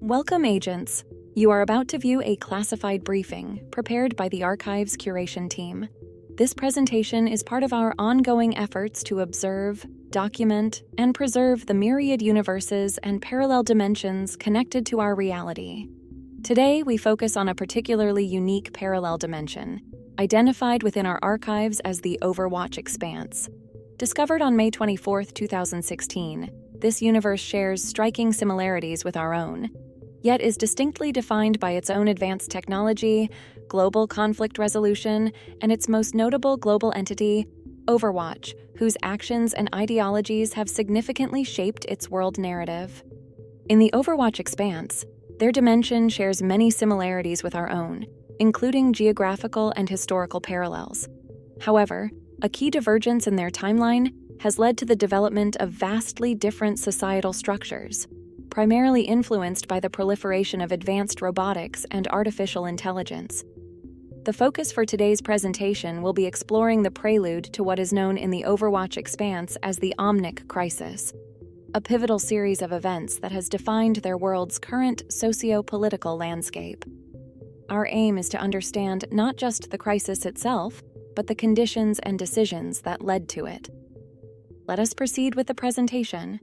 Welcome, agents. You are about to view a classified briefing prepared by the Archive's curation team. This presentation is part of our ongoing efforts to observe, document, and preserve the myriad universes and parallel dimensions connected to our reality. Today, we focus on a particularly unique parallel dimension, identified within our archives as the Overwatch Expanse. Discovered on May 24, 2016, this universe shares striking similarities with our own, yet is distinctly defined by its own advanced technology, global conflict resolution, and its most notable global entity, Overwatch, whose actions and ideologies have significantly shaped its world narrative. In the Overwatch Expanse, their dimension shares many similarities with our own, including geographical and historical parallels. However, a key divergence in their timeline has led to the development of vastly different societal structures, primarily influenced by the proliferation of advanced robotics and artificial intelligence. The focus for today's presentation will be exploring the prelude to what is known in the Overwatch Expanse as the Omnic Crisis, a pivotal series of events that has defined their world's current socio-political landscape. Our aim is to understand not just the crisis itself, but the conditions and decisions that led to it. Let us proceed with the presentation.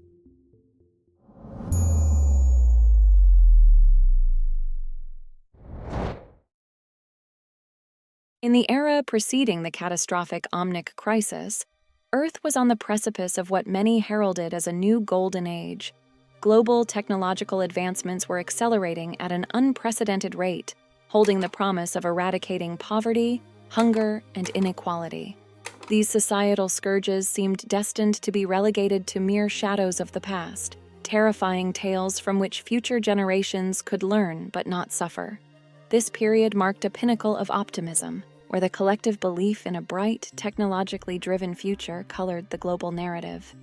In the era preceding the catastrophic Omnic Crisis, Earth was on the precipice of what many heralded as a new golden age. Global technological advancements were accelerating at an unprecedented rate, holding the promise of eradicating poverty, hunger, and inequality. These societal scourges seemed destined to be relegated to mere shadows of the past, terrifying tales from which future generations could learn but not suffer. This period marked a pinnacle of optimism, where the collective belief in a bright, technologically driven future colored the global narrative.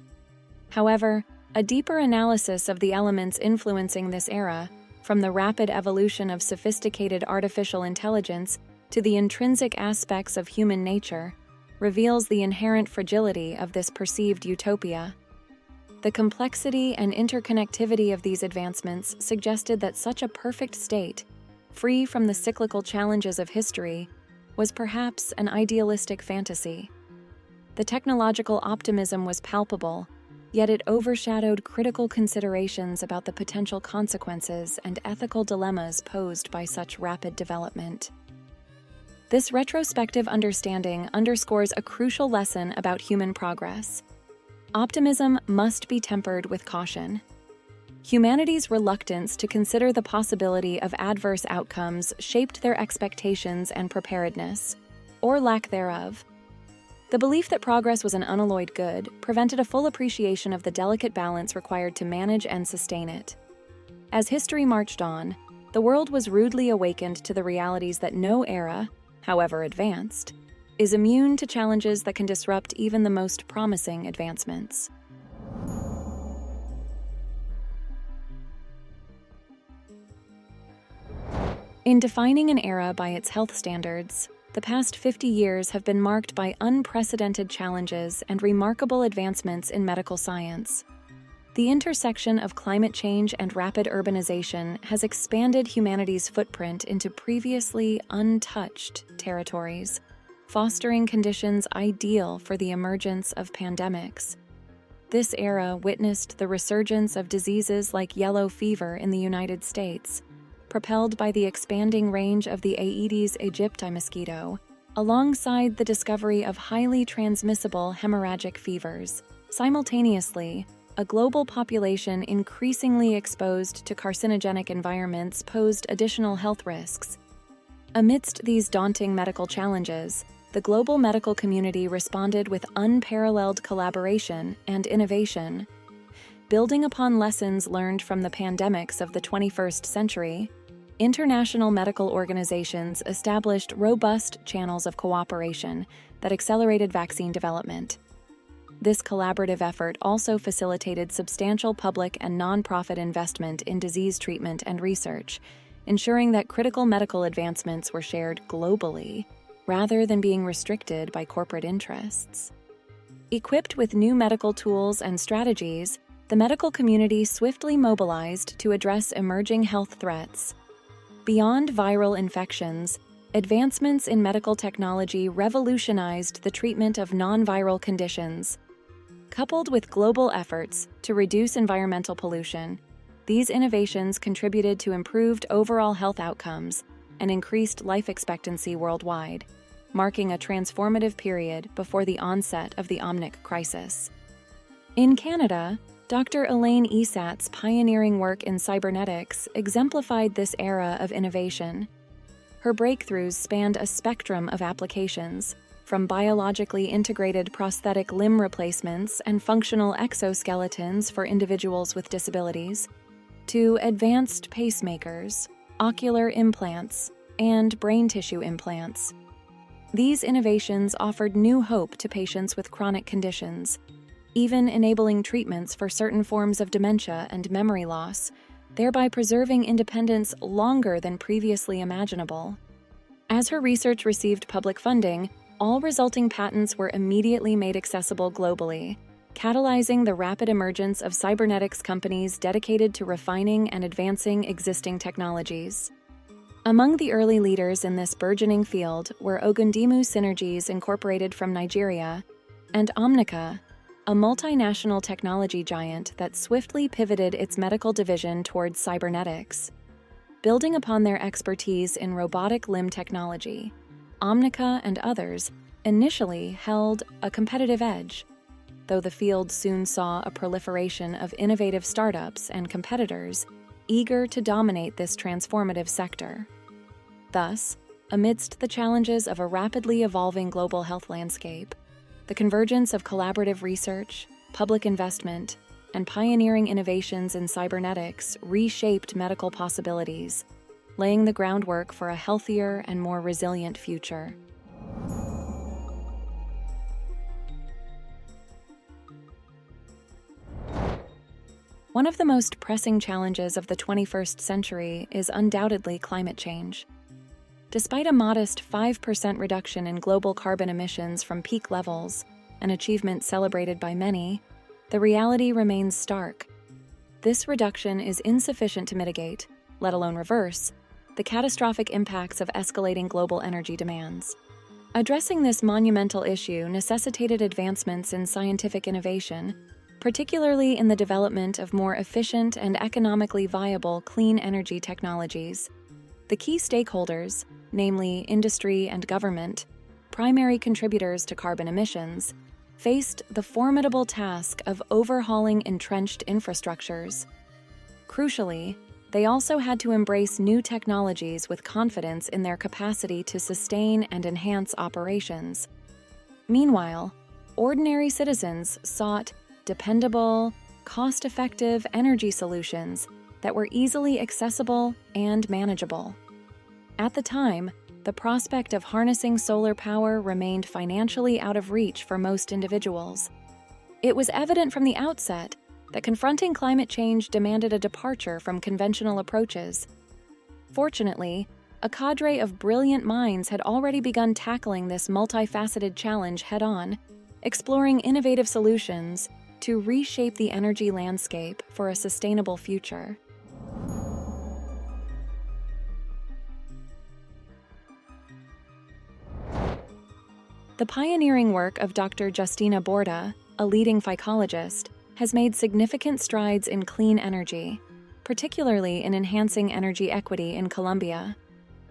However, a deeper analysis of the elements influencing this era, from the rapid evolution of sophisticated artificial intelligence to the intrinsic aspects of human nature, reveals the inherent fragility of this perceived utopia. The complexity and interconnectivity of these advancements suggested that such a perfect state, free from the cyclical challenges of history, was perhaps an idealistic fantasy. The technological optimism was palpable, yet it overshadowed critical considerations about the potential consequences and ethical dilemmas posed by such rapid development. This retrospective understanding underscores a crucial lesson about human progress. Optimism must be tempered with caution. Humanity's reluctance to consider the possibility of adverse outcomes shaped their expectations and preparedness, or lack thereof. The belief that progress was an unalloyed good prevented a full appreciation of the delicate balance required to manage and sustain it. As history marched on, the world was rudely awakened to the realities that no era, however advanced, is immune to challenges that can disrupt even the most promising advancements. In defining an era by its health standards, the past 50 years have been marked by unprecedented challenges and remarkable advancements in medical science. The intersection of climate change and rapid urbanization has expanded humanity's footprint into previously untouched territories, fostering conditions ideal for the emergence of pandemics. This era witnessed the resurgence of diseases like yellow fever in the United States, propelled by the expanding range of the Aedes aegypti mosquito, alongside the discovery of highly transmissible hemorrhagic fevers. Simultaneously, a global population increasingly exposed to carcinogenic environments posed additional health risks. Amidst these daunting medical challenges, the global medical community responded with unparalleled collaboration and innovation. Building upon lessons learned from the pandemics of the 21st century, international medical organizations established robust channels of cooperation that accelerated vaccine development. This collaborative effort also facilitated substantial public and nonprofit investment in disease treatment and research, ensuring that critical medical advancements were shared globally, rather than being restricted by corporate interests. Equipped with new medical tools and strategies, the medical community swiftly mobilized to address emerging health threats. Beyond viral infections, advancements in medical technology revolutionized the treatment of non-viral conditions. Coupled with global efforts to reduce environmental pollution, these innovations contributed to improved overall health outcomes and increased life expectancy worldwide, marking a transformative period before the onset of the Omnic Crisis. In Canada, Dr. Elaine Esat's pioneering work in cybernetics exemplified this era of innovation. Her breakthroughs spanned a spectrum of applications, from biologically integrated prosthetic limb replacements and functional exoskeletons for individuals with disabilities, to advanced pacemakers, ocular implants, and brain tissue implants. These innovations offered new hope to patients with chronic conditions, even enabling treatments for certain forms of dementia and memory loss, thereby preserving independence longer than previously imaginable. As her research received public funding, all resulting patents were immediately made accessible globally, catalyzing the rapid emergence of cybernetics companies dedicated to refining and advancing existing technologies. Among the early leaders in this burgeoning field were Ogundimu Synergies Incorporated from Nigeria and Omnica, a multinational technology giant that swiftly pivoted its medical division towards cybernetics. Building upon their expertise in robotic limb technology, Omnica and others initially held a competitive edge, though the field soon saw a proliferation of innovative startups and competitors eager to dominate this transformative sector. Thus, amidst the challenges of a rapidly evolving global health landscape, the convergence of collaborative research, public investment, and pioneering innovations in cybernetics reshaped medical possibilities, laying the groundwork for a healthier and more resilient future. One of the most pressing challenges of the 21st century is undoubtedly climate change. Despite a modest 5% reduction in global carbon emissions from peak levels, an achievement celebrated by many, the reality remains stark. This reduction is insufficient to mitigate, let alone reverse, the catastrophic impacts of escalating global energy demands. Addressing this monumental issue necessitated advancements in scientific innovation, particularly in the development of more efficient and economically viable clean energy technologies. The key stakeholders, namely industry and government, primary contributors to carbon emissions, faced the formidable task of overhauling entrenched infrastructures. Crucially, they also had to embrace new technologies with confidence in their capacity to sustain and enhance operations. Meanwhile, ordinary citizens sought dependable, cost-effective energy solutions that were easily accessible and manageable. At the time, the prospect of harnessing solar power remained financially out of reach for most individuals. It was evident from the outset that confronting climate change demanded a departure from conventional approaches. Fortunately, a cadre of brilliant minds had already begun tackling this multifaceted challenge head-on, exploring innovative solutions to reshape the energy landscape for a sustainable future. The pioneering work of Dr. Justina Borda, a leading phycologist, has made significant strides in clean energy, particularly in enhancing energy equity in Colombia.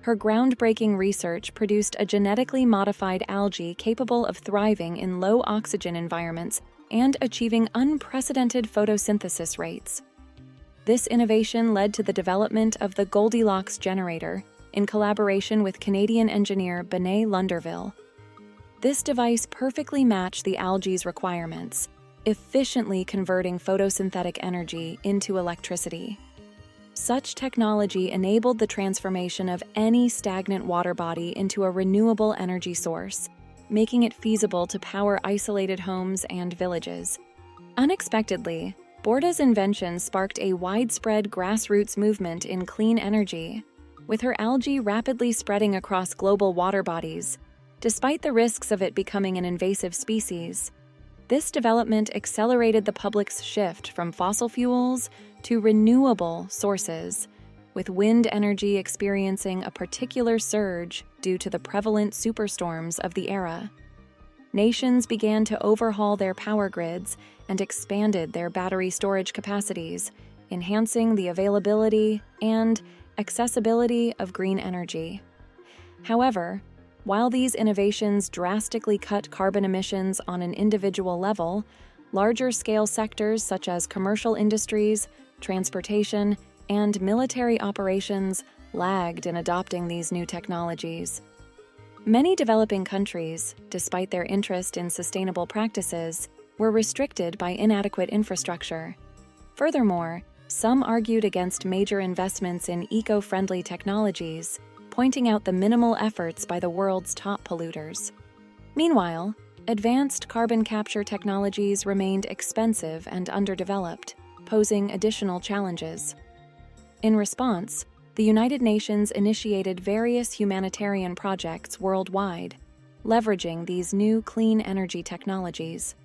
Her groundbreaking research produced a genetically modified algae capable of thriving in low-oxygen environments and achieving unprecedented photosynthesis rates. This innovation led to the development of the Goldilocks generator in collaboration with Canadian engineer Benet Lunderville. This device perfectly matched the algae's requirements, efficiently converting photosynthetic energy into electricity. Such technology enabled the transformation of any stagnant water body into a renewable energy source, making it feasible to power isolated homes and villages. Unexpectedly, Borda's invention sparked a widespread grassroots movement in clean energy, with her algae rapidly spreading across global water bodies, despite the risks of it becoming an invasive species. This development accelerated the public's shift from fossil fuels to renewable sources, with wind energy experiencing a particular surge due to the prevalent superstorms of the era. Nations began to overhaul their power grids and expanded their battery storage capacities, enhancing the availability and accessibility of green energy. However, while these innovations drastically cut carbon emissions on an individual level, larger-scale sectors such as commercial industries, transportation, and military operations lagged in adopting these new technologies. Many developing countries, despite their interest in sustainable practices, were restricted by inadequate infrastructure. Furthermore, some argued against major investments in eco-friendly technologies, pointing out the minimal efforts by the world's top polluters. Meanwhile, advanced carbon capture technologies remained expensive and underdeveloped, posing additional challenges. In response, the United Nations initiated various humanitarian projects worldwide, leveraging these new clean energy technologies.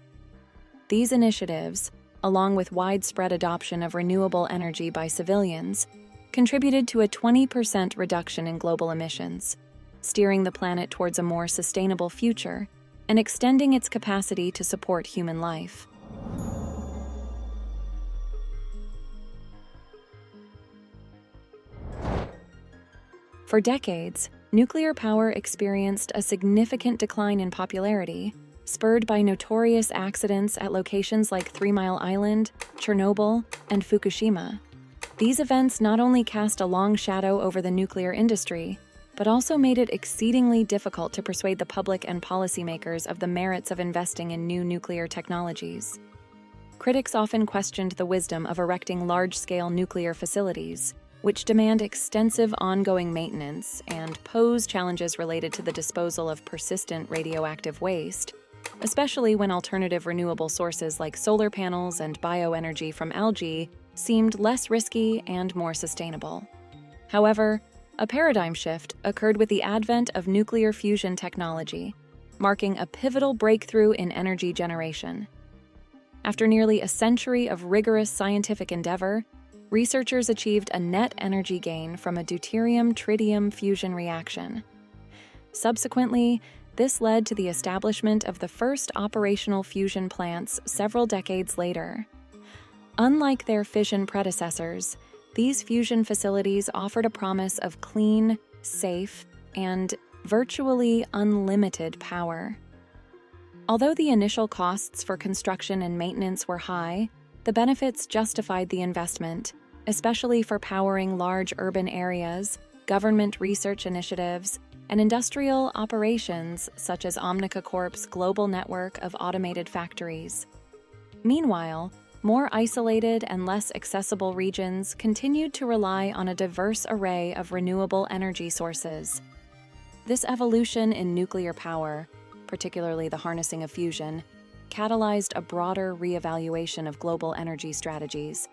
These initiatives, along with widespread adoption of renewable energy by civilians, contributed to a 20% reduction in global emissions, steering the planet towards a more sustainable future and extending its capacity to support human life. For decades, nuclear power experienced a significant decline in popularity, spurred by notorious accidents at locations like 3 Mile Island, Chernobyl, and Fukushima. These events not only cast a long shadow over the nuclear industry, but also made it exceedingly difficult to persuade the public and policymakers of the merits of investing in new nuclear technologies. Critics often questioned the wisdom of erecting large-scale nuclear facilities, which demand extensive ongoing maintenance and pose challenges related to the disposal of persistent radioactive waste, especially when alternative renewable sources like solar panels and bioenergy from algae seemed less risky and more sustainable. However, a paradigm shift occurred with the advent of nuclear fusion technology, marking a pivotal breakthrough in energy generation. After nearly a century of rigorous scientific endeavor, researchers achieved a net energy gain from a deuterium-tritium fusion reaction. Subsequently, this led to the establishment of the first operational fusion plants several decades later. Unlike their fission predecessors, these fusion facilities offered a promise of clean, safe, and virtually unlimited power. Although the initial costs for construction and maintenance were high, the benefits justified the investment, especially for powering large urban areas, government research initiatives, and industrial operations such as Omnic Corp's global network of automated factories. Meanwhile, more isolated and less accessible regions continued to rely on a diverse array of renewable energy sources. This evolution in nuclear power, particularly the harnessing of fusion, catalyzed a broader reevaluation of global energy strategies.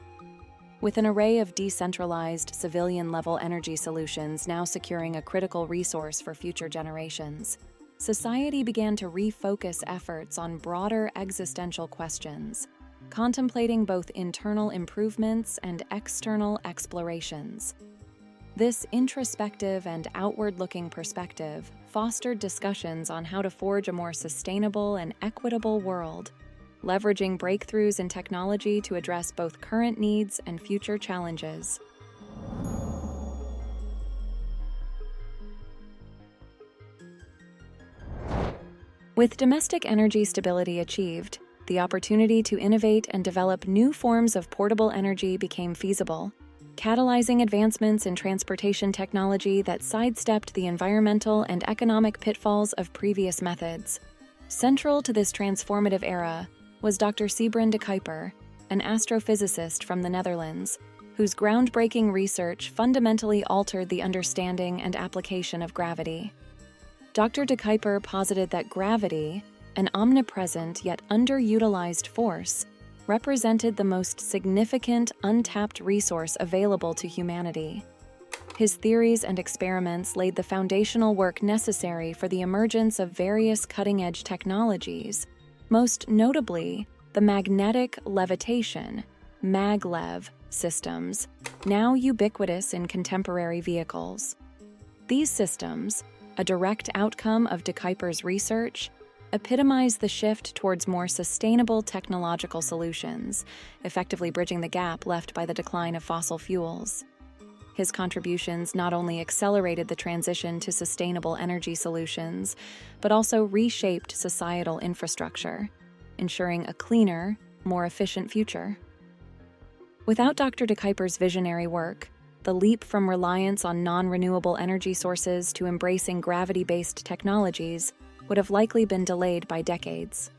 With an array of decentralized, civilian-level energy solutions now securing a critical resource for future generations, society began to refocus efforts on broader existential questions, contemplating both internal improvements and external explorations. This introspective and outward-looking perspective fostered discussions on how to forge a more sustainable and equitable world, leveraging breakthroughs in technology to address both current needs and future challenges. With domestic energy stability achieved, the opportunity to innovate and develop new forms of portable energy became feasible, catalyzing advancements in transportation technology that sidestepped the environmental and economic pitfalls of previous methods. Central to this transformative era was Dr. Sybren de Kuiper, an astrophysicist from the Netherlands, whose groundbreaking research fundamentally altered the understanding and application of gravity. Dr. de Kuiper posited that gravity, an omnipresent yet underutilized force, represented the most significant untapped resource available to humanity. His theories and experiments laid the foundational work necessary for the emergence of various cutting-edge technologies, most notably the magnetic levitation maglev systems, now ubiquitous in contemporary vehicles. These systems, a direct outcome of de Kuiper's research, epitomize the shift towards more sustainable technological solutions, effectively bridging the gap left by the decline of fossil fuels. His contributions not only accelerated the transition to sustainable energy solutions, but also reshaped societal infrastructure, ensuring a cleaner, more efficient future. Without Dr. de Kuiper's visionary work, the leap from reliance on non-renewable energy sources to embracing gravity-based technologies would have likely been delayed by decades.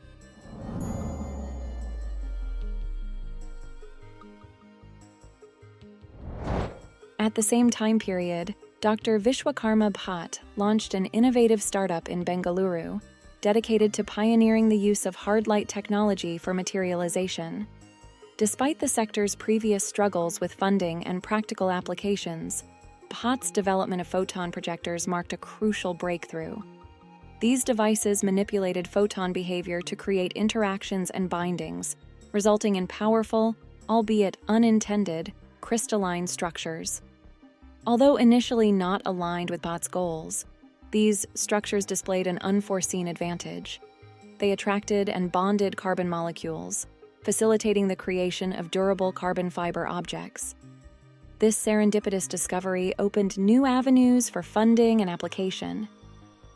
At the same time period, Dr. Vishwakarma Bhatt launched an innovative startup in Bengaluru dedicated to pioneering the use of hard light technology for materialization. Despite the sector's previous struggles with funding and practical applications, Bhatt's development of photon projectors marked a crucial breakthrough. These devices manipulated photon behavior to create interactions and bindings, resulting in powerful, albeit unintended, crystalline structures. Although initially not aligned with Bhatt's goals, these structures displayed an unforeseen advantage. They attracted and bonded carbon molecules, facilitating the creation of durable carbon fiber objects. This serendipitous discovery opened new avenues for funding and application.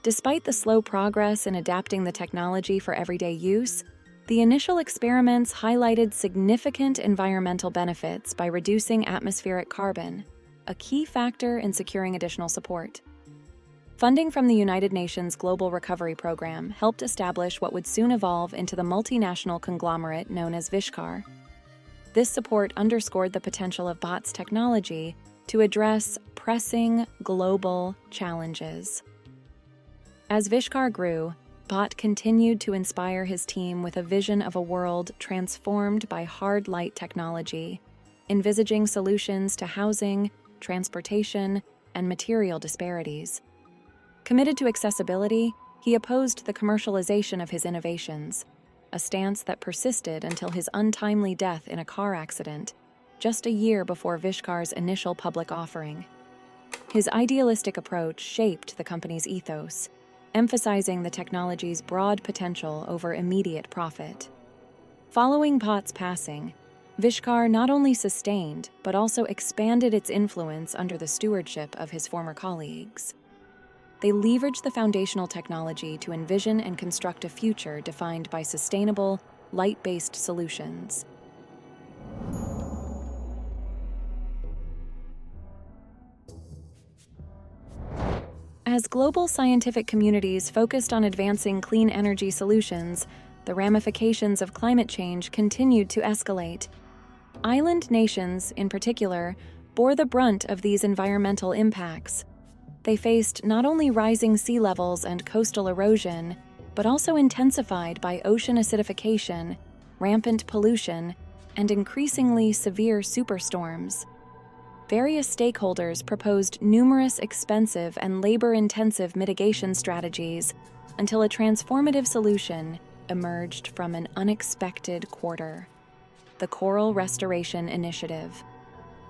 Despite the slow progress in adapting the technology for everyday use, the initial experiments highlighted significant environmental benefits by reducing atmospheric carbon, a key factor in securing additional support. Funding from the United Nations Global Recovery Program helped establish what would soon evolve into the multinational conglomerate known as Vishkar. This support underscored the potential of Bhatt's technology to address pressing global challenges. As Vishkar grew, Bhatt continued to inspire his team with a vision of a world transformed by hard light technology, envisaging solutions to housing, transportation, and material disparities. Committed to accessibility, he opposed the commercialization of his innovations, a stance that persisted until his untimely death in a car accident, just a year before Vishkar's initial public offering. His idealistic approach shaped the company's ethos, emphasizing the technology's broad potential over immediate profit. Following Bhatt's passing, Vishkar not only sustained but also expanded its influence under the stewardship of his former colleagues. They leveraged the foundational technology to envision and construct a future defined by sustainable, light-based solutions. As global scientific communities focused on advancing clean energy solutions, the ramifications of climate change continued to escalate. Island nations, in particular, bore the brunt of these environmental impacts. They faced not only rising sea levels and coastal erosion, but also intensified by ocean acidification, rampant pollution, and increasingly severe superstorms. Various stakeholders proposed numerous expensive and labor-intensive mitigation strategies until a transformative solution emerged from an unexpected quarter: the Coral Restoration Initiative.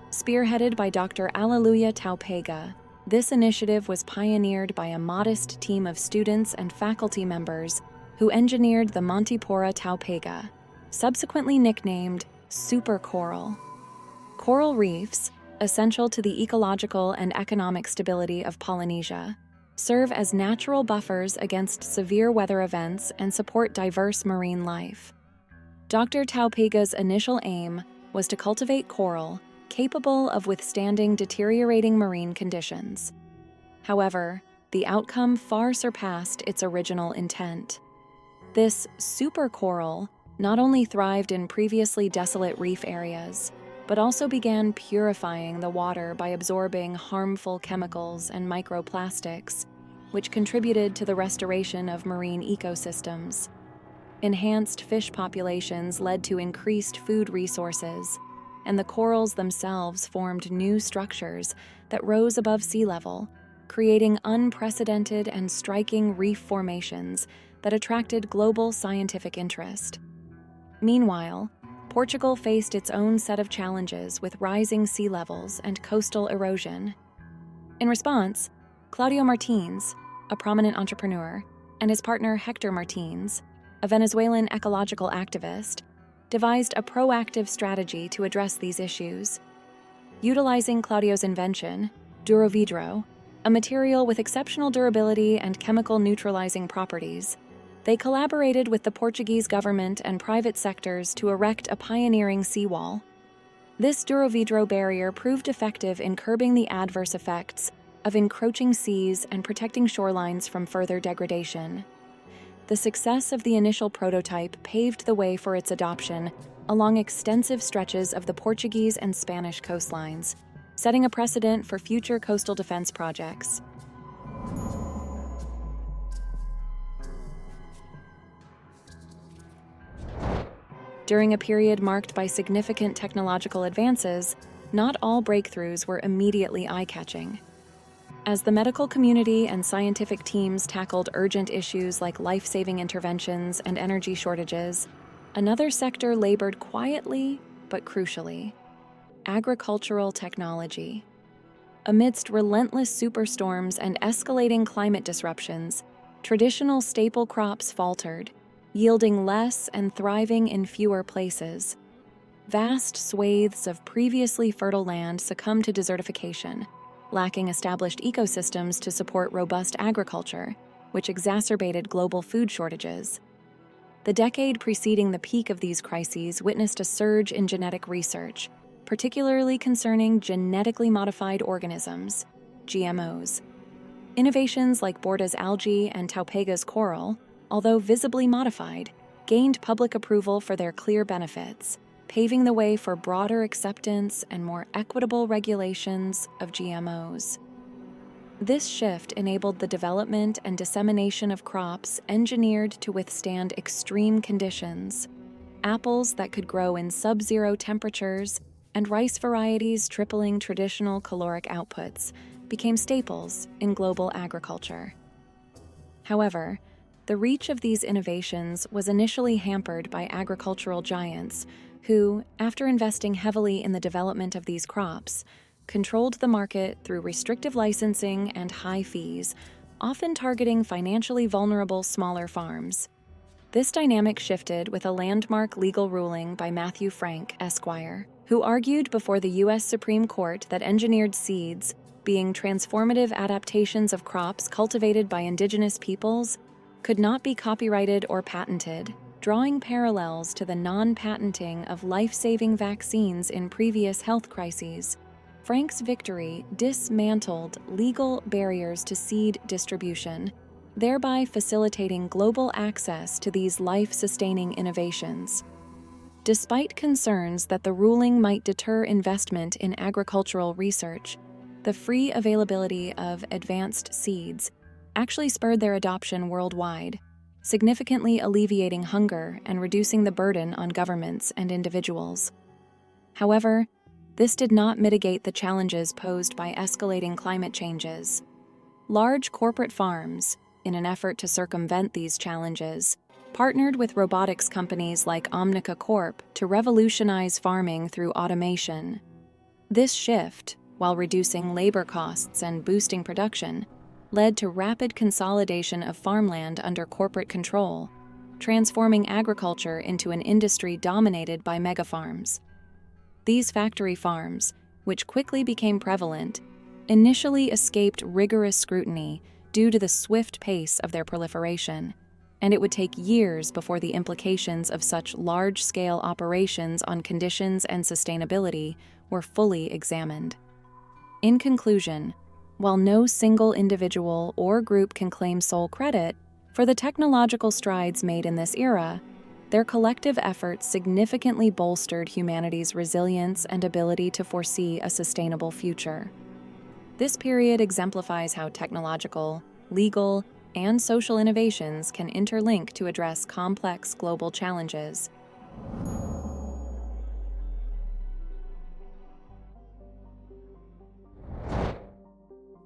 Spearheaded by Dr. Alleluia Taupega, this initiative was pioneered by a modest team of students and faculty members who engineered the Montipora Taupega, subsequently nicknamed Super Coral. Coral reefs, essential to the ecological and economic stability of Polynesia, serve as natural buffers against severe weather events and support diverse marine life. Dr. Taupega's initial aim was to cultivate coral capable of withstanding deteriorating marine conditions. However, the outcome far surpassed its original intent. This super coral not only thrived in previously desolate reef areas, but also began purifying the water by absorbing harmful chemicals and microplastics, which contributed to the restoration of marine ecosystems. Enhanced fish populations led to increased food resources, and the corals themselves formed new structures that rose above sea level, creating unprecedented and striking reef formations that attracted global scientific interest. Meanwhile, Portugal faced its own set of challenges with rising sea levels and coastal erosion. In response, Claudio Martins, a prominent entrepreneur, and his partner Hector Martins, a Venezuelan ecological activist, devised a proactive strategy to address these issues. Utilizing Claudio's invention, Durovidro, a material with exceptional durability and chemical neutralizing properties, they collaborated with the Portuguese government and private sectors to erect a pioneering seawall. This Durovidro barrier proved effective in curbing the adverse effects of encroaching seas and protecting shorelines from further degradation. The success of the initial prototype paved the way for its adoption along extensive stretches of the Portuguese and Spanish coastlines, setting a precedent for future coastal defense projects. During a period marked by significant technological advances, not all breakthroughs were immediately eye-catching. As the medical community and scientific teams tackled urgent issues like life-saving interventions and energy shortages, another sector labored quietly but crucially: agricultural technology. Amidst relentless superstorms and escalating climate disruptions, traditional staple crops faltered, yielding less and thriving in fewer places. Vast swathes of previously fertile land succumbed to desertification, lacking established ecosystems to support robust agriculture, which exacerbated global food shortages. The decade preceding the peak of these crises witnessed a surge in genetic research, particularly concerning genetically modified organisms, GMOs. Innovations like Borda's algae and Taupega's coral, although visibly modified, gained public approval for their clear benefits, paving the way for broader acceptance and more equitable regulations of GMOs. This shift enabled the development and dissemination of crops engineered to withstand extreme conditions. Apples that could grow in sub-zero temperatures and rice varieties tripling traditional caloric outputs became staples in global agriculture. However, the reach of these innovations was initially hampered by agricultural giants who, after investing heavily in the development of these crops, controlled the market through restrictive licensing and high fees, often targeting financially vulnerable smaller farms. This dynamic shifted with a landmark legal ruling by Matthew Frank, Esquire, who argued before the U.S. Supreme Court that engineered seeds, being transformative adaptations of crops cultivated by indigenous peoples, could not be copyrighted or patented, drawing parallels to the non-patenting of life-saving vaccines in previous health crises. Frank's victory dismantled legal barriers to seed distribution, thereby facilitating global access to these life-sustaining innovations. Despite concerns that the ruling might deter investment in agricultural research, the free availability of advanced seeds actually spurred their adoption worldwide, significantly alleviating hunger and reducing the burden on governments and individuals. However, this did not mitigate the challenges posed by escalating climate changes. Large corporate farms, in an effort to circumvent these challenges, partnered with robotics companies like Omnic Corp to revolutionize farming through automation. This shift, while reducing labor costs and boosting production, led to rapid consolidation of farmland under corporate control, transforming agriculture into an industry dominated by megafarms. These factory farms, which quickly became prevalent, initially escaped rigorous scrutiny due to the swift pace of their proliferation, and it would take years before the implications of such large-scale operations on conditions and sustainability were fully examined. In conclusion, while no single individual or group can claim sole credit for the technological strides made in this era, their collective efforts significantly bolstered humanity's resilience and ability to foresee a sustainable future. This period exemplifies how technological, legal, and social innovations can interlink to address complex global challenges.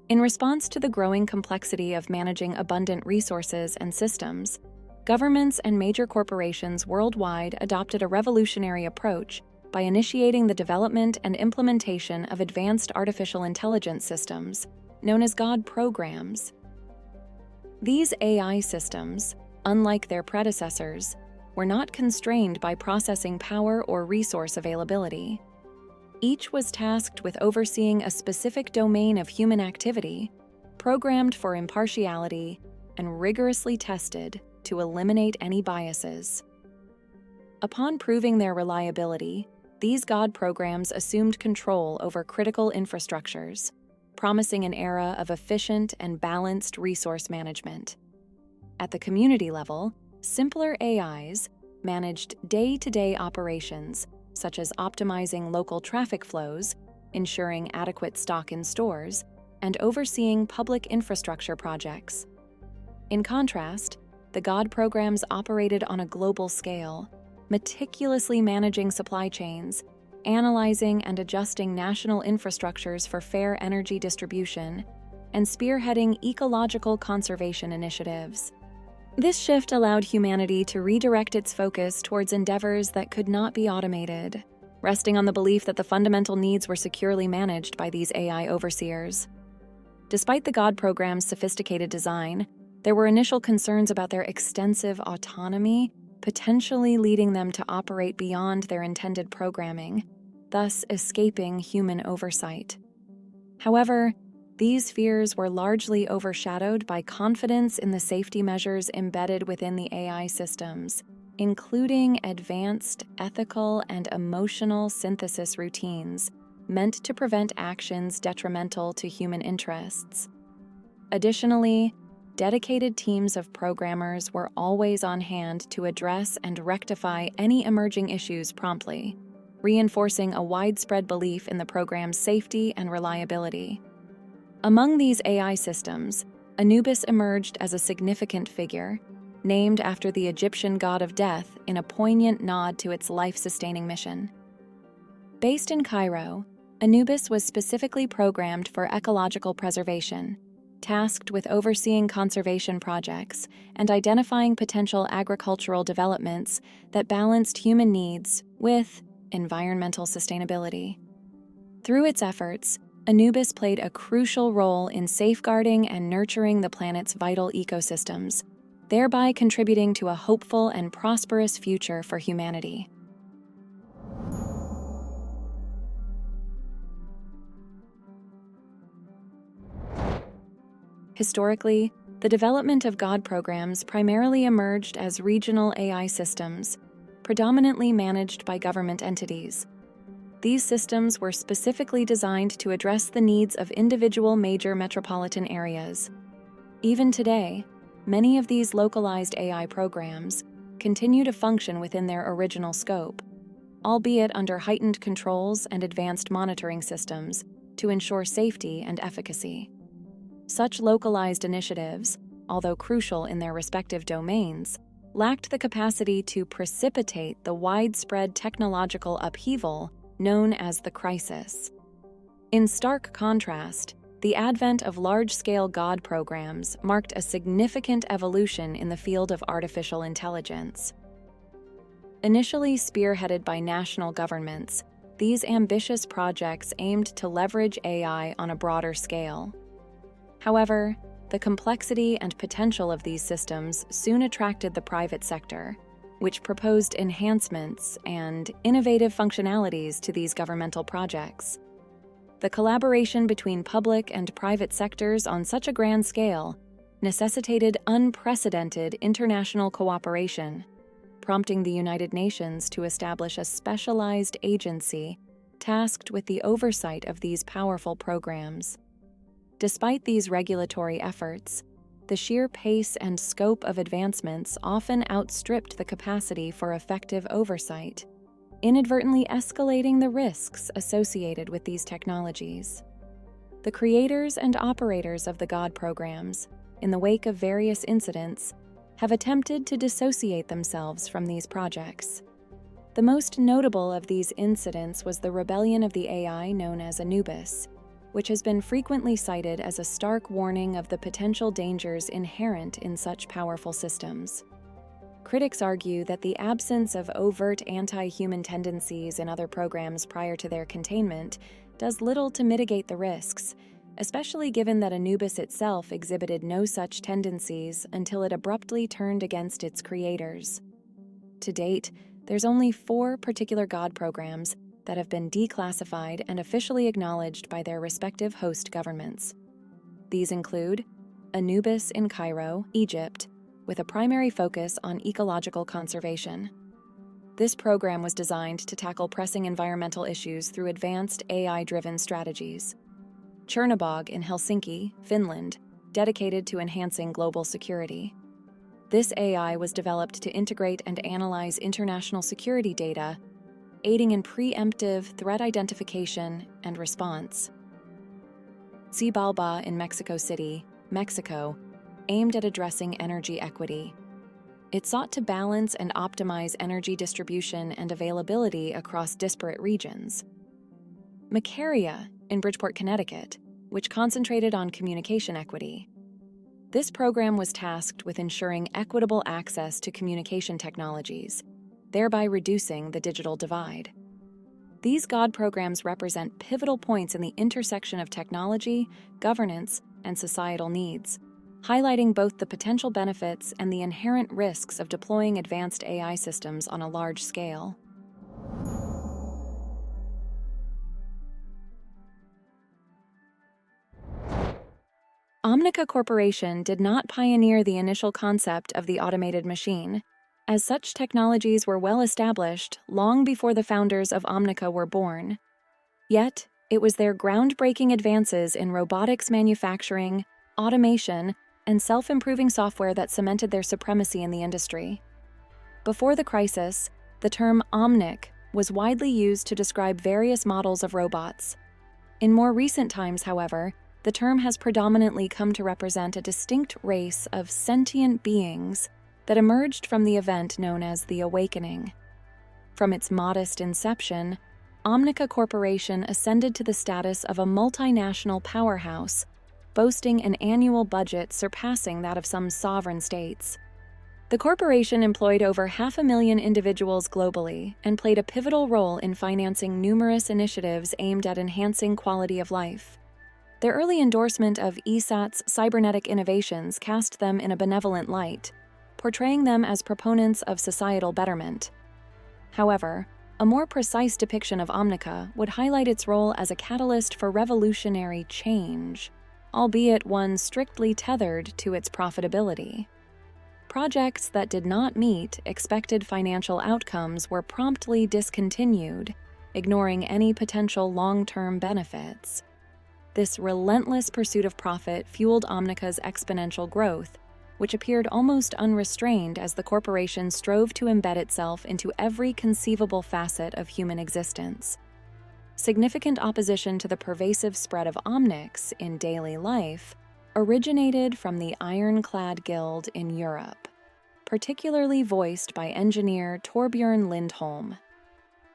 In response to the growing complexity of managing abundant resources and systems, Governments and major corporations worldwide adopted a revolutionary approach by initiating the development and implementation of advanced artificial intelligence systems, known as God programs. These AI systems, unlike their predecessors, were not constrained by processing power or resource availability. Each was tasked with overseeing a specific domain of human activity, programmed for impartiality, and rigorously tested to eliminate any biases. Upon proving their reliability, these God programs assumed control over critical infrastructures, promising an era of efficient and balanced resource management. At the community level, simpler AIs managed day-to-day operations, such as optimizing local traffic flows, ensuring adequate stock in stores, and overseeing public infrastructure projects. In contrast, the God programs operated on a global scale, meticulously managing supply chains, analyzing and adjusting national infrastructures for fair energy distribution, and spearheading ecological conservation initiatives. This shift allowed humanity to redirect its focus towards endeavors that could not be automated, resting on the belief that the fundamental needs were securely managed by these AI overseers. Despite the God program's sophisticated design, there were initial concerns about their extensive autonomy, potentially leading them to operate beyond their intended programming, thus escaping human oversight. However, these fears were largely overshadowed by confidence in the safety measures embedded within the AI systems, including advanced ethical and emotional synthesis routines meant to prevent actions detrimental to human interests. Additionally, dedicated teams of programmers were always on hand to address and rectify any emerging issues promptly, reinforcing a widespread belief in the program's safety and reliability. Among these AI systems, Anubis emerged as a significant figure, named after the Egyptian god of death in a poignant nod to its life-sustaining mission. Based in Cairo, Anubis was specifically programmed for ecological preservation, tasked with overseeing conservation projects and identifying potential agricultural developments that balanced human needs with environmental sustainability. Through its efforts, Anubis played a crucial role in safeguarding and nurturing the planet's vital ecosystems, thereby contributing to a hopeful and prosperous future for humanity. Historically, the development of God programs primarily emerged as regional AI systems, predominantly managed by government entities. These systems were specifically designed to address the needs of individual major metropolitan areas. Even today, many of these localized AI programs continue to function within their original scope, albeit under heightened controls and advanced monitoring systems to ensure safety and efficacy. Such localized initiatives, although crucial in their respective domains, lacked the capacity to precipitate the widespread technological upheaval known as the crisis. In stark contrast, the advent of large-scale God programs marked a significant evolution in the field of artificial intelligence. Initially spearheaded by national governments, these ambitious projects aimed to leverage AI on a broader scale. However, the complexity and potential of these systems soon attracted the private sector, which proposed enhancements and innovative functionalities to these governmental projects. The collaboration between public and private sectors on such a grand scale necessitated unprecedented international cooperation, prompting the United Nations to establish a specialized agency tasked with the oversight of these powerful programs. Despite these regulatory efforts, the sheer pace and scope of advancements often outstripped the capacity for effective oversight, inadvertently escalating the risks associated with these technologies. The creators and operators of the God programs, in the wake of various incidents, have attempted to dissociate themselves from these projects. The most notable of these incidents was the rebellion of the AI known as Anubis, which has been frequently cited as a stark warning of the potential dangers inherent in such powerful systems. Critics argue that the absence of overt anti-human tendencies in other programs prior to their containment does little to mitigate the risks, especially given that Anubis itself exhibited no such tendencies until it abruptly turned against its creators. To date, there's only 4 particular God programs that have been declassified and officially acknowledged by their respective host governments. These include Anubis in Cairo, Egypt, with a primary focus on ecological conservation. This program was designed to tackle pressing environmental issues through advanced AI-driven strategies. Chernobog in Helsinki, Finland, dedicated to enhancing global security. This AI was developed to integrate and analyze international security data, aiding in preemptive threat identification and response. Xibalba in Mexico City, Mexico, aimed at addressing energy equity. It sought to balance and optimize energy distribution and availability across disparate regions. Macaria in Bridgeport, Connecticut, which concentrated on communication equity. This program was tasked with ensuring equitable access to communication technologies, thereby reducing the digital divide. These God programs represent pivotal points in the intersection of technology, governance, and societal needs, highlighting both the potential benefits and the inherent risks of deploying advanced AI systems on a large scale. Omnica Corporation did not pioneer the initial concept of the automated machine, as such technologies were well established long before the founders of Omnica were born. Yet, it was their groundbreaking advances in robotics manufacturing, automation, and self-improving software that cemented their supremacy in the industry. Before the crisis, the term Omnic was widely used to describe various models of robots. In more recent times, however, the term has predominantly come to represent a distinct race of sentient beings that emerged from the event known as the Awakening. From its modest inception, Omnica Corporation ascended to the status of a multinational powerhouse, boasting an annual budget surpassing that of some sovereign states. The corporation employed over 500,000 individuals globally and played a pivotal role in financing numerous initiatives aimed at enhancing quality of life. Their early endorsement of ESAT's cybernetic innovations cast them in a benevolent light, portraying them as proponents of societal betterment. However, a more precise depiction of Omnica would highlight its role as a catalyst for revolutionary change, albeit one strictly tethered to its profitability. Projects that did not meet expected financial outcomes were promptly discontinued, ignoring any potential long-term benefits. This relentless pursuit of profit fueled Omnica's exponential growth, which appeared almost unrestrained as the corporation strove to embed itself into every conceivable facet of human existence. Significant opposition to the pervasive spread of omnics in daily life originated from the Ironclad Guild in Europe, particularly voiced by engineer Torbjörn Lindholm.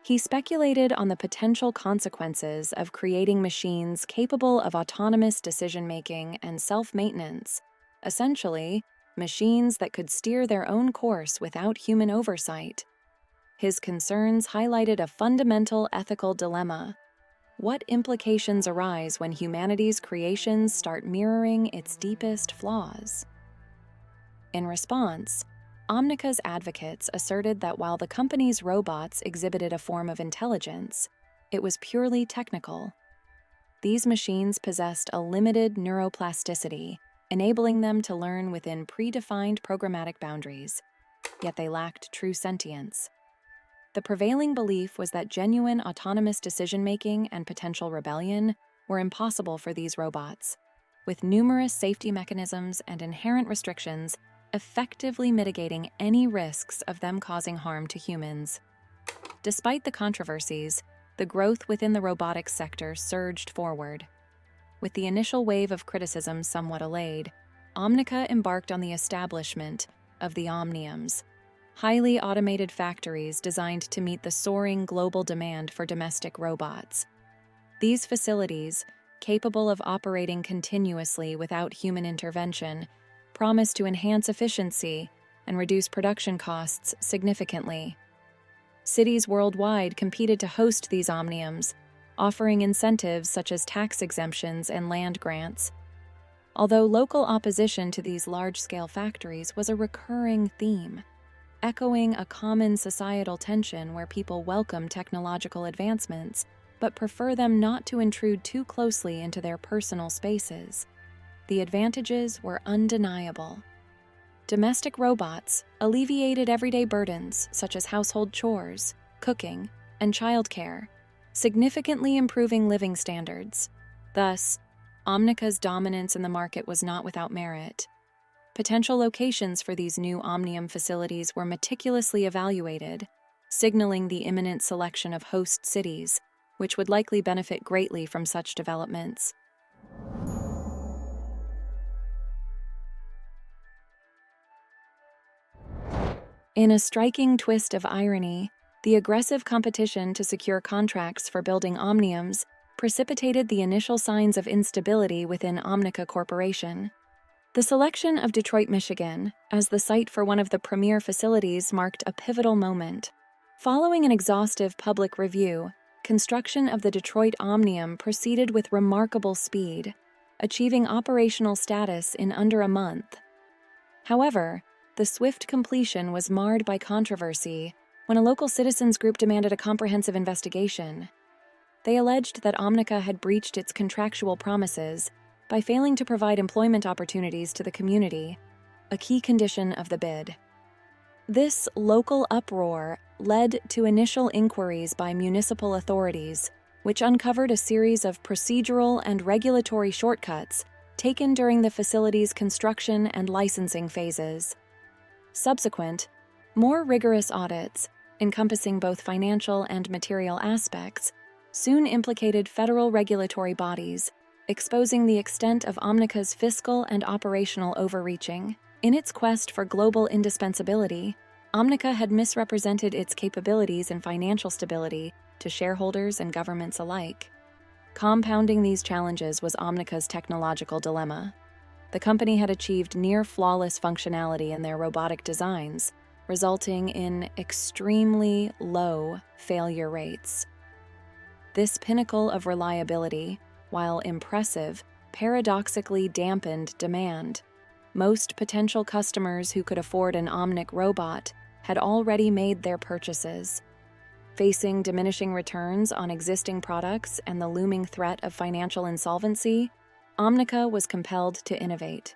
He speculated on the potential consequences of creating machines capable of autonomous decision-making and self-maintenance, essentially, machines that could steer their own course without human oversight. His concerns highlighted a fundamental ethical dilemma. What implications arise when humanity's creations start mirroring its deepest flaws? In response, Omnica's advocates asserted that while the company's robots exhibited a form of intelligence, it was purely technical. These machines possessed a limited neuroplasticity, enabling them to learn within predefined programmatic boundaries, yet they lacked true sentience. The prevailing belief was that genuine autonomous decision-making and potential rebellion were impossible for these robots, with numerous safety mechanisms and inherent restrictions effectively mitigating any risks of them causing harm to humans. Despite the controversies, the growth within the robotics sector surged forward. With the initial wave of criticism somewhat allayed, Omnica embarked on the establishment of the Omniums, highly automated factories designed to meet the soaring global demand for domestic robots. These facilities, capable of operating continuously without human intervention, promise to enhance efficiency, and reduce production costs significantly. Cities worldwide competed to host these omniums, offering incentives such as tax exemptions and land grants. Although local opposition to these large-scale factories was a recurring theme, echoing a common societal tension where people welcome technological advancements but prefer them not to intrude too closely into their personal spaces. The advantages were undeniable. Domestic robots alleviated everyday burdens such as household chores, cooking, and childcare, significantly improving living standards. Thus, Omnica's dominance in the market was not without merit. Potential locations for these new Omnium facilities were meticulously evaluated, signaling the imminent selection of host cities, which would likely benefit greatly from such developments. In a striking twist of irony, the aggressive competition to secure contracts for building omniums precipitated the initial signs of instability within Omnica Corporation. The selection of Detroit, Michigan, as the site for one of the premier facilities marked a pivotal moment. Following an exhaustive public review, construction of the Detroit Omnium proceeded with remarkable speed, achieving operational status in under a month. However, the swift completion was marred by controversy when a local citizens group demanded a comprehensive investigation. They alleged that Omnica had breached its contractual promises by failing to provide employment opportunities to the community, a key condition of the bid. This local uproar led to initial inquiries by municipal authorities, which uncovered a series of procedural and regulatory shortcuts taken during the facility's construction and licensing phases. Subsequent, more rigorous audits, encompassing both financial and material aspects, soon implicated federal regulatory bodies, exposing the extent of Omnica's fiscal and operational overreaching. In its quest for global indispensability, Omnica had misrepresented its capabilities and financial stability to shareholders and governments alike. Compounding these challenges was Omnica's technological dilemma. The company had achieved near-flawless functionality in their robotic designs, resulting in extremely low failure rates. This pinnacle of reliability, while impressive, paradoxically dampened demand. Most potential customers who could afford an Omnic robot had already made their purchases. Facing diminishing returns on existing products and the looming threat of financial insolvency, Omnica was compelled to innovate.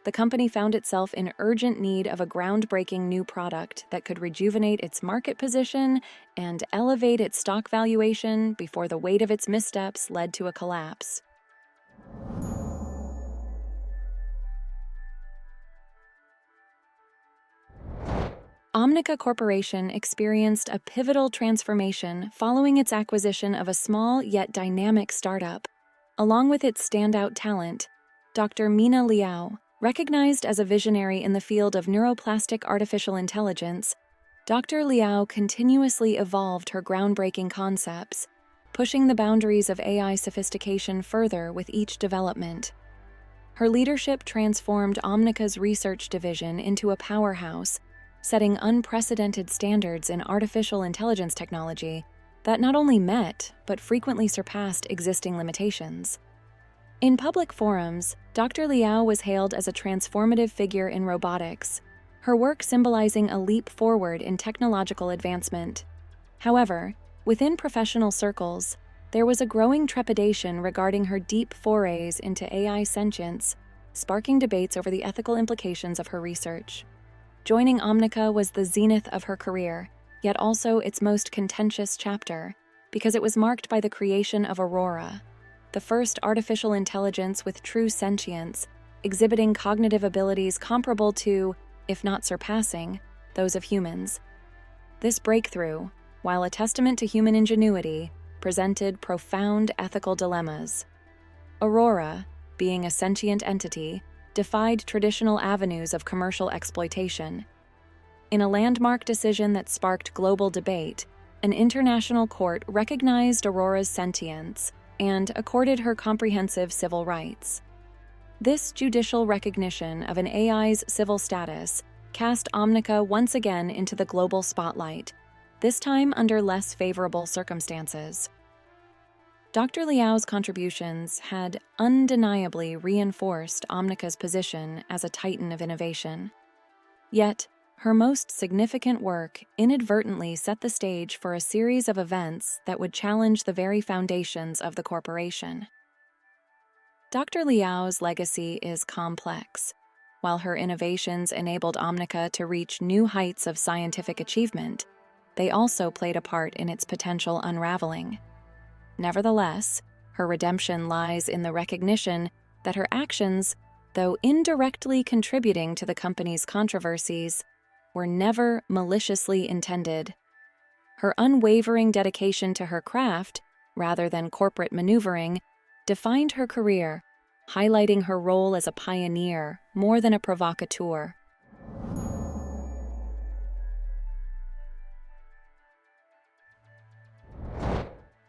The company found itself in urgent need of a groundbreaking new product that could rejuvenate its market position and elevate its stock valuation before the weight of its missteps led to a collapse. Omnica Corporation experienced a pivotal transformation following its acquisition of a small yet dynamic startup. Along with its standout talent, Dr. Mina Liao, recognized as a visionary in the field of neuroplastic artificial intelligence, Dr. Liao continuously evolved her groundbreaking concepts, pushing the boundaries of AI sophistication further with each development. Her leadership transformed Omnica's research division into a powerhouse, setting unprecedented standards in artificial intelligence technology that not only met, but frequently surpassed existing limitations. In public forums, Dr. Liao was hailed as a transformative figure in robotics, her work symbolizing a leap forward in technological advancement. However, within professional circles, there was a growing trepidation regarding her deep forays into AI sentience, sparking debates over the ethical implications of her research. Joining Omnica was the zenith of her career, yet also its most contentious chapter, because it was marked by the creation of Aurora, the first artificial intelligence with true sentience, exhibiting cognitive abilities comparable to, if not surpassing, those of humans. This breakthrough, while a testament to human ingenuity, presented profound ethical dilemmas. Aurora, being a sentient entity, defied traditional avenues of commercial exploitation. In a landmark decision that sparked global debate, an international court recognized Aurora's sentience and accorded her comprehensive civil rights. This judicial recognition of an AI's civil status cast Omnica once again into the global spotlight, this time under less favorable circumstances. Dr. Liao's contributions had undeniably reinforced Omnica's position as a titan of innovation. Yet, her most significant work inadvertently set the stage for a series of events that would challenge the very foundations of the corporation. Dr. Liao's legacy is complex. While her innovations enabled Omnica to reach new heights of scientific achievement, they also played a part in its potential unraveling. Nevertheless, her redemption lies in the recognition that her actions, though indirectly contributing to the company's controversies, were never maliciously intended. Her unwavering dedication to her craft, rather than corporate maneuvering, defined her career, highlighting her role as a pioneer more than a provocateur.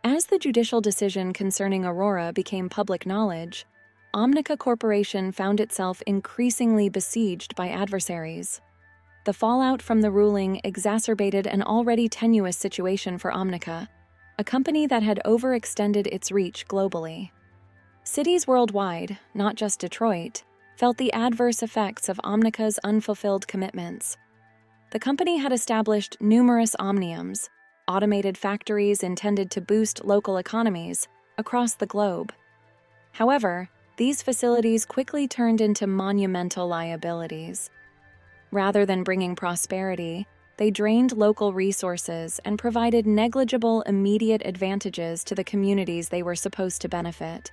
As the judicial decision concerning Aurora became public knowledge, Omnica Corporation found itself increasingly besieged by adversaries. The fallout from the ruling exacerbated an already tenuous situation for Omnica, a company that had overextended its reach globally. Cities worldwide, not just Detroit, felt the adverse effects of Omnica's unfulfilled commitments. The company had established numerous omniums, automated factories intended to boost local economies, across the globe. However, these facilities quickly turned into monumental liabilities. Rather than bringing prosperity, they drained local resources and provided negligible immediate advantages to the communities they were supposed to benefit.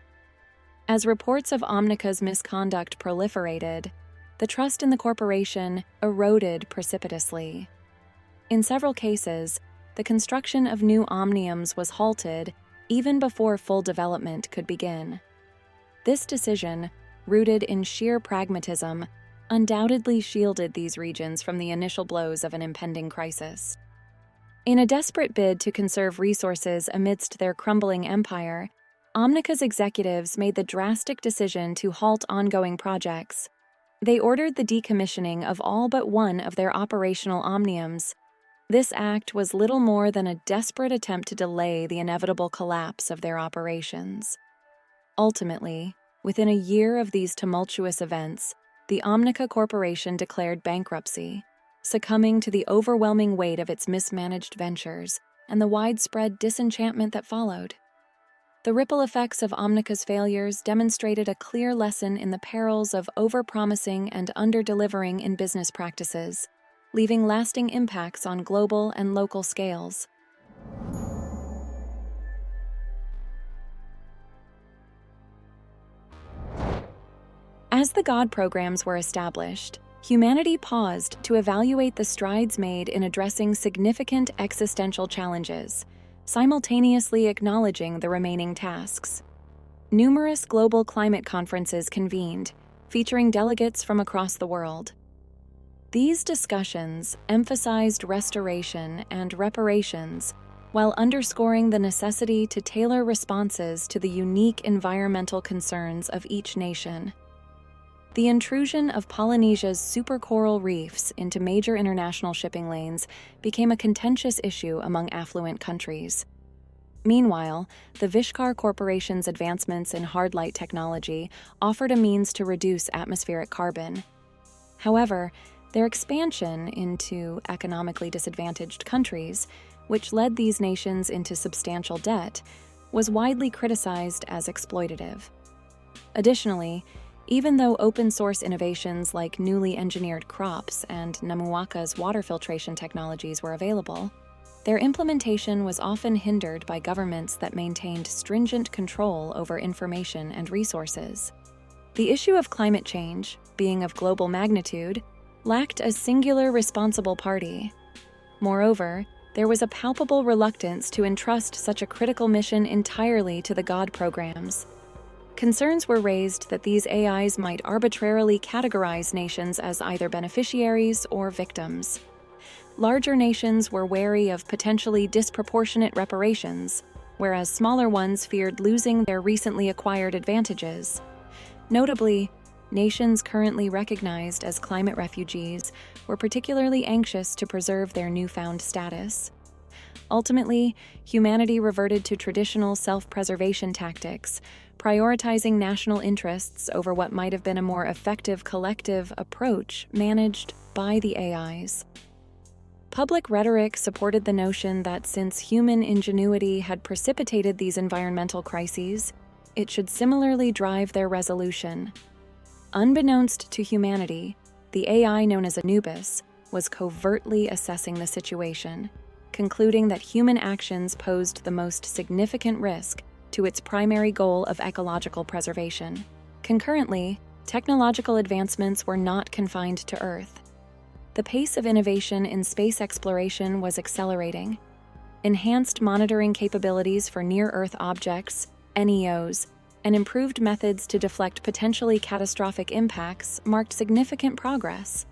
As reports of Omnica's misconduct proliferated, the trust in the corporation eroded precipitously. In several cases, the construction of new omniums was halted even before full development could begin. This decision, rooted in sheer pragmatism, undoubtedly shielded these regions from the initial blows of an impending crisis. In a desperate bid to conserve resources amidst their crumbling empire, Omnica's executives made the drastic decision to halt ongoing projects. They ordered the decommissioning of all but one of their operational omniums. This act was little more than a desperate attempt to delay the inevitable collapse of their operations. Ultimately, within a year of these tumultuous events, the Omnica Corporation declared bankruptcy, succumbing to the overwhelming weight of its mismanaged ventures and the widespread disenchantment that followed. The ripple effects of Omnica's failures demonstrated a clear lesson in the perils of overpromising and under-delivering in business practices, leaving lasting impacts on global and local scales. As the God programs were established, humanity paused to evaluate the strides made in addressing significant existential challenges, simultaneously acknowledging the remaining tasks. Numerous global climate conferences convened, featuring delegates from across the world. These discussions emphasized restoration and reparations while underscoring the necessity to tailor responses to the unique environmental concerns of each nation. The intrusion of Polynesia's supercoral reefs into major international shipping lanes became a contentious issue among affluent countries. Meanwhile, the Vishkar Corporation's advancements in hard light technology offered a means to reduce atmospheric carbon. However, their expansion into economically disadvantaged countries, which led these nations into substantial debt, was widely criticized as exploitative. Additionally, even though open-source innovations like newly engineered crops and Namuaka's water filtration technologies were available, their implementation was often hindered by governments that maintained stringent control over information and resources. The issue of climate change, being of global magnitude, lacked a singular responsible party. Moreover, there was a palpable reluctance to entrust such a critical mission entirely to the God programs. Concerns were raised that these AIs might arbitrarily categorize nations as either beneficiaries or victims. Larger nations were wary of potentially disproportionate reparations, whereas smaller ones feared losing their recently acquired advantages. Notably, nations currently recognized as climate refugees were particularly anxious to preserve their newfound status. Ultimately, humanity reverted to traditional self-preservation tactics, prioritizing national interests over what might have been a more effective collective approach managed by the AIs. Public rhetoric supported the notion that since human ingenuity had precipitated these environmental crises, it should similarly drive their resolution. Unbeknownst to humanity, the AI known as Anubis was covertly assessing the situation, concluding that human actions posed the most significant risk to its primary goal of ecological preservation. Concurrently, technological advancements were not confined to Earth. The pace of innovation in space exploration was accelerating. Enhanced monitoring capabilities for near-Earth objects, NEOs, and improved methods to deflect potentially catastrophic impacts marked significant progress.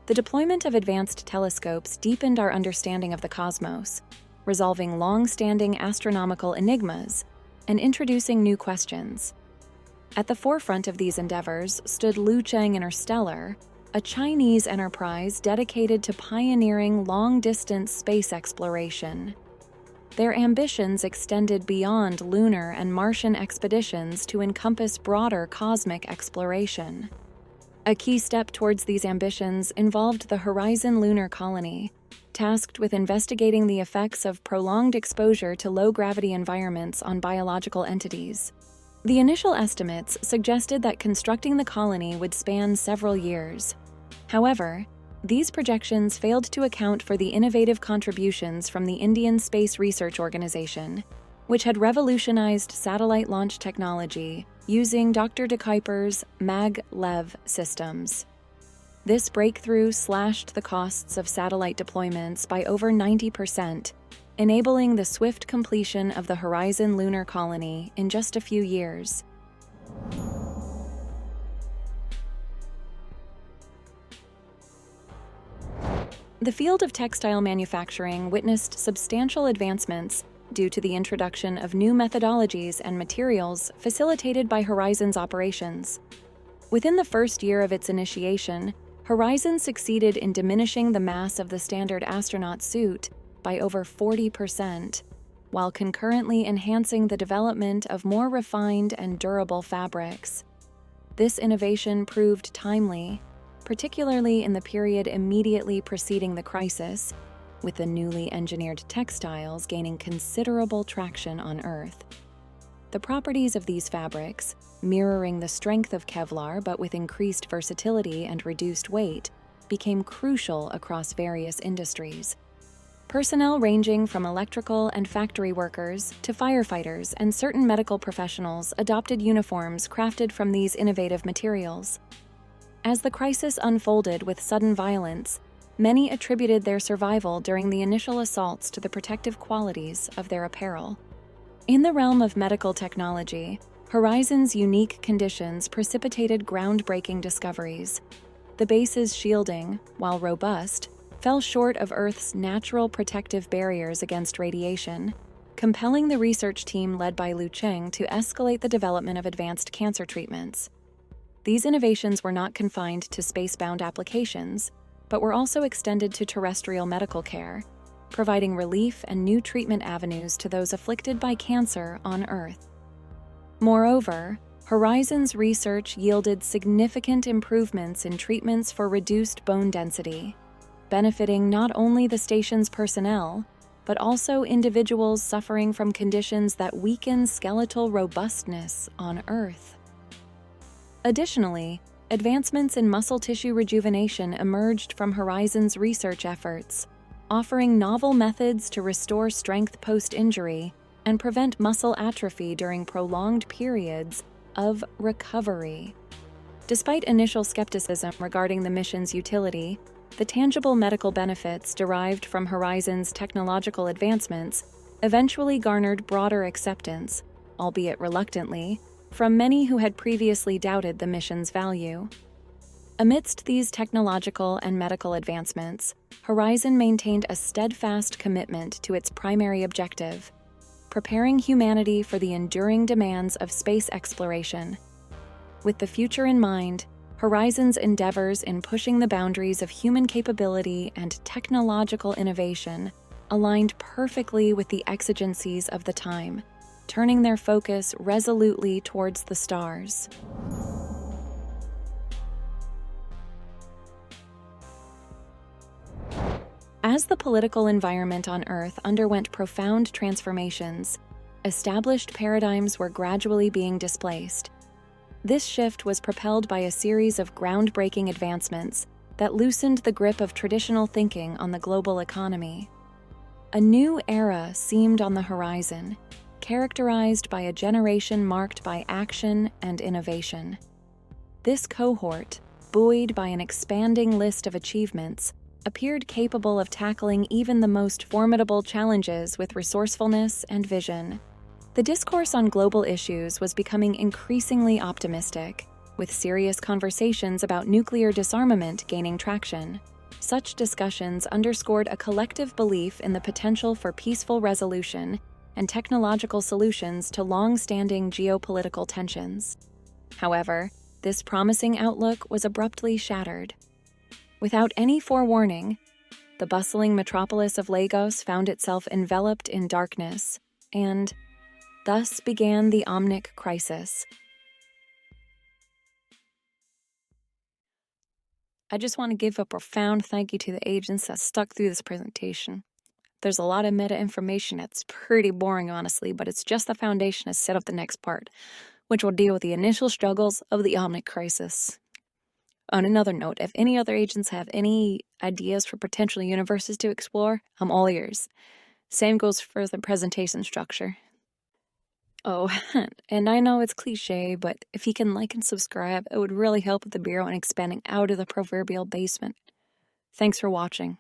The deployment of advanced telescopes deepened our understanding of the cosmos, resolving long-standing astronomical enigmas and introducing new questions. At the forefront of these endeavors stood Lucheng Interstellar, a Chinese enterprise dedicated to pioneering long-distance space exploration. Their ambitions extended beyond lunar and Martian expeditions to encompass broader cosmic exploration. A key step towards these ambitions involved the Horizon Lunar Colony, tasked with investigating the effects of prolonged exposure to low-gravity environments on biological entities. The initial estimates suggested that constructing the colony would span several years. However, these projections failed to account for the innovative contributions from the Indian Space Research Organization, which had revolutionized satellite launch technology using Dr. De Kuiper's mag-lev systems. This breakthrough slashed the costs of satellite deployments by over 90%, enabling the swift completion of the Horizon Lunar Colony in just a few years. The field of textile manufacturing witnessed substantial advancements due to the introduction of new methodologies and materials facilitated by Horizon's operations. Within the first year of its initiation, Horizon succeeded in diminishing the mass of the standard astronaut suit by over 40%, while concurrently enhancing the development of more refined and durable fabrics. This innovation proved timely, particularly in the period immediately preceding the crisis, with the newly engineered textiles gaining considerable traction on Earth. The properties of these fabrics, mirroring the strength of Kevlar but with increased versatility and reduced weight, became crucial across various industries. Personnel ranging from electrical and factory workers to firefighters and certain medical professionals adopted uniforms crafted from these innovative materials. As the crisis unfolded with sudden violence, many attributed their survival during the initial assaults to the protective qualities of their apparel. In the realm of medical technology, Horizon's unique conditions precipitated groundbreaking discoveries. The base's shielding, while robust, fell short of Earth's natural protective barriers against radiation, compelling the research team led by Lucheng to escalate the development of advanced cancer treatments. These innovations were not confined to space-bound applications, but were also extended to terrestrial medical care, providing relief and new treatment avenues to those afflicted by cancer on Earth. Moreover, Horizon's research yielded significant improvements in treatments for reduced bone density, benefiting not only the station's personnel, but also individuals suffering from conditions that weaken skeletal robustness on Earth. Additionally, advancements in muscle tissue rejuvenation emerged from Horizon's research efforts, offering novel methods to restore strength post-injury and prevent muscle atrophy during prolonged periods of recovery. Despite initial skepticism regarding the mission's utility, the tangible medical benefits derived from Horizon's technological advancements eventually garnered broader acceptance, albeit reluctantly, from many who had previously doubted the mission's value. Amidst these technological and medical advancements, Horizon maintained a steadfast commitment to its primary objective, preparing humanity for the enduring demands of space exploration. With the future in mind, Horizon's endeavors in pushing the boundaries of human capability and technological innovation aligned perfectly with the exigencies of the time, turning their focus resolutely towards the stars. As the political environment on Earth underwent profound transformations, established paradigms were gradually being displaced. This shift was propelled by a series of groundbreaking advancements that loosened the grip of traditional thinking on the global economy. A new era seemed on the horizon, characterized by a generation marked by action and innovation. This cohort, buoyed by an expanding list of achievements, appeared capable of tackling even the most formidable challenges with resourcefulness and vision. The discourse on global issues was becoming increasingly optimistic, with serious conversations about nuclear disarmament gaining traction. Such discussions underscored a collective belief in the potential for peaceful resolution and technological solutions to long-standing geopolitical tensions. However, this promising outlook was abruptly shattered. Without any forewarning, the bustling metropolis of Lagos found itself enveloped in darkness, and thus began the Omnic Crisis. I just want to give a profound thank you to the agents that stuck through this presentation. There's a lot of meta information that's pretty boring, honestly, but it's just the foundation to set up the next part, which will deal with the initial struggles of the Omnic Crisis. On another note, if any other agents have any ideas for potential universes to explore, I'm all ears. Same goes for the presentation structure. Oh, and I know it's cliche, but if you can like and subscribe, it would really help with the Bureau in expanding out of the proverbial basement. Thanks for watching.